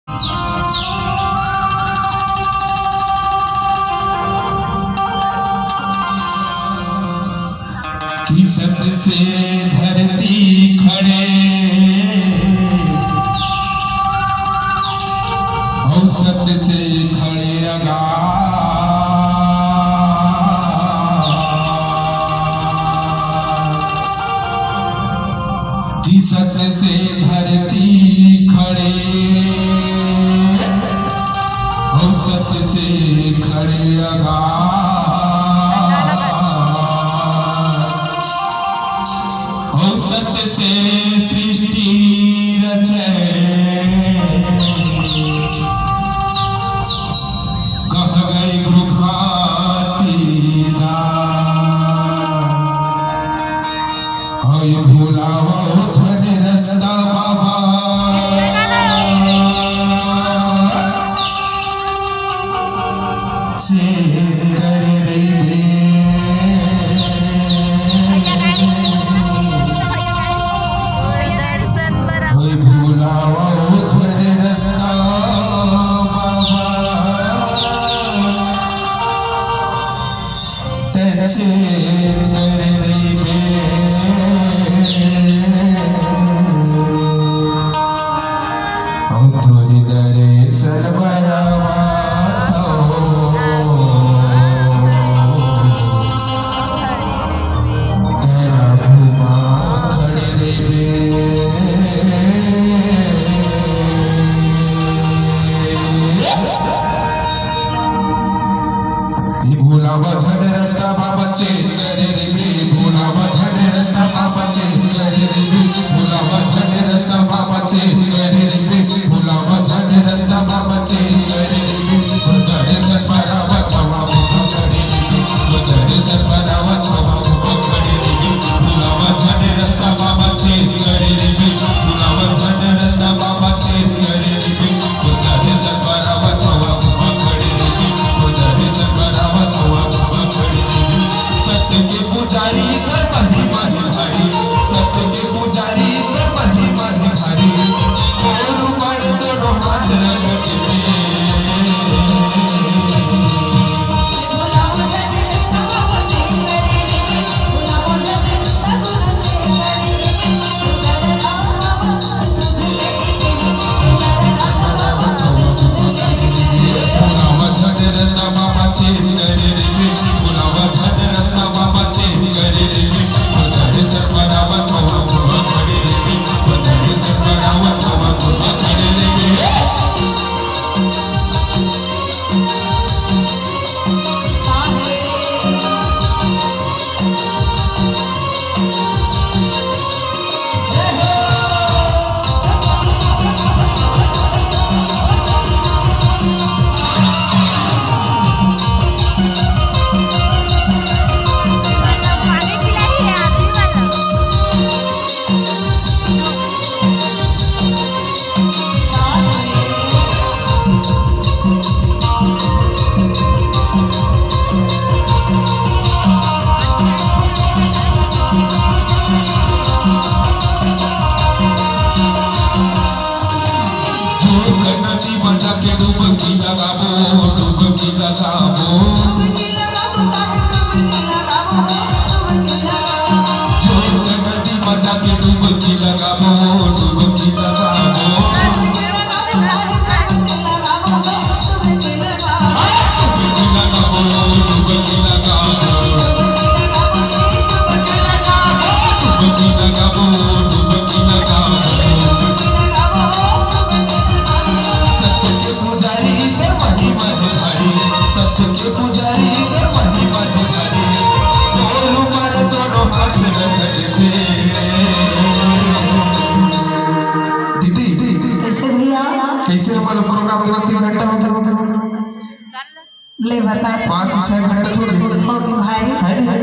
कि सस से धरती खड़े और सस से खड़े कि सस से धरती खड़े और सस से खड़े सस से सृष्टि रचे कह गई भूखासीना भूलाओ छन रस्ता बाबा से कर रही भूलावा झड़ रस्ता बाबा चे करे रे भूलावा झड़ रस्ता बाबा चे करे रे भूलावा झड़ रस्ता बाबा चे करे रे भूलावा झड़ रस्ता बाबा चे करे रे उधरे सतरावा छवा करे रे उधरे सतरावा छवा करे रे भूलावा झड़ रस्ता बाबा चे करे रे भूलावा झड़ रस्ता बाबा चे करे रे उधरे सतरावा छवा करे रे उधरे सतरावा सत्य के पुजारी कर महिमा निभारी सत्य के पुजारी कर महिमा निभारी और ऊपर दोनों हाथ रख के डुबकी लगाबो डुबकी लगाबो जो नदी मजा के डुबकी लगाबो डुबकी लगाबो डुबकी लगाबो डुबकी लगाबो डुबकी लगाबो कैसे हमारा प्रोग्राम के वक्त 1 घंटा होता ले बता 5 से 6 घंटा छोड़ दे भाई है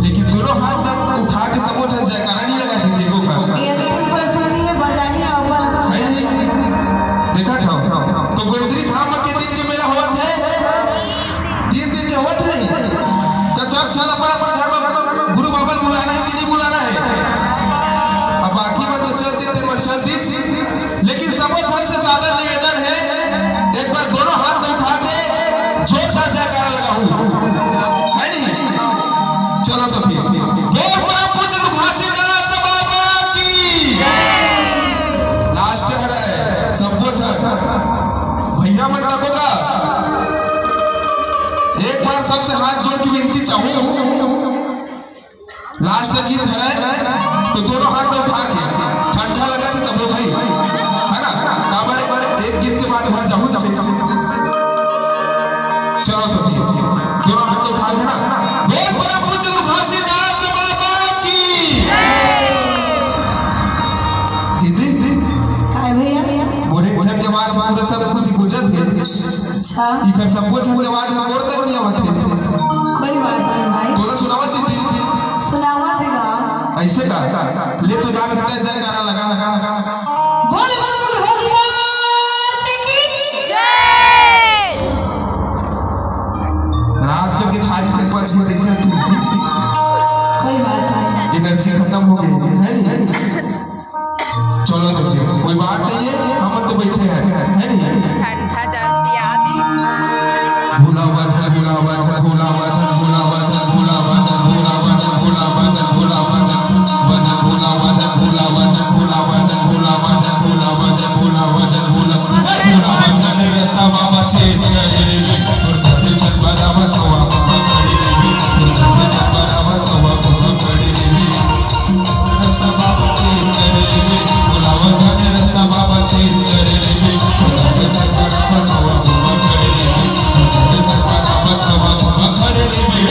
लेकिन दोनों हाथ उठा के समोच जयकारा नहीं लगा दी देखो का ये तो परिस्थिति में बजानी ऊपर है नहीं देखा था तो गोदरी धाम के दिन के मेला हुआ थे 3 दिन के हुआ थे नहीं तो सब चल अपन घर में गुरु बाबा बुलाना है कि नहीं बुलाना है अब बाकी में तो चलते थे लेकिन समोच से ज्यादा निवेदन है आपसे हाथ जोड़ के विनती चाहूं, लास्ट गीत है तो दोनों हाथ में उठा के ठंडा लगा थे तब भाई है ना काबर एक गीत के बाद वहां जाऊं चलो तो दोनों हाथ उठा के ना बोल बड़ा पूज्य घासीदास बाबा की दीदी काय भैया मोरे ठन के आवाज पूरा सब खुद गुजर थे अच्छा इकर सबको ठन के आवाज और तक नहीं आवत थे कोई बात नहीं भाई तोला सुनावत दीदी सुनावा देगा ऐसे का ले तो जाके हटे जय गाना लगा लगा लगा बोल बोल घोषिदास की जय रात के खाली तक 5 मिनट ऐसे कोई बात नहीं एनर्जी खत्म हो गई है नहीं चलो तो कोई बात नहीं है हम तो बैठे हैं है नहीं ठंडा जल पिया दी भूला हुआ झल भूला हुआ झल भूला हुआ झल भूला हुआ झल भूला हुआ झल भूला हुआ झल भूला हुआ झल भूला हुआ झल भूला हुआ झल भूला हुआ झल भूला हुआ झल भूला हुआ झल भूला हुआ झल भूला हुआ झल भूला हुआ झल रास्ता बाबा छे तेरे तुरते सब बराबर हवा खड़ी रही तुरते सब बराबर हवा खड़ी रही रास्ता बाबा छे तेरे भूला हुआ झल रास्ता बाबा छे तेरे तुरते सब बराबर हवा खड़ी रही तुरते सब बराबर हवा खड़ी रही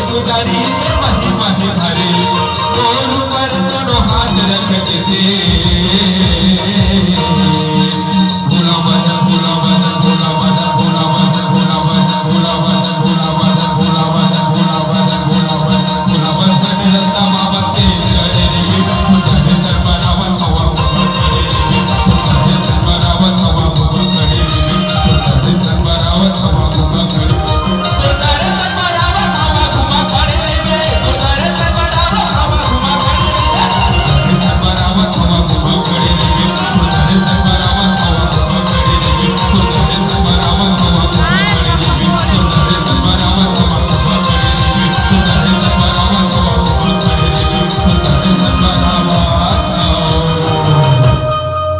पुजारी महिमा है भारी बोल पर दोनों हाथ रख दे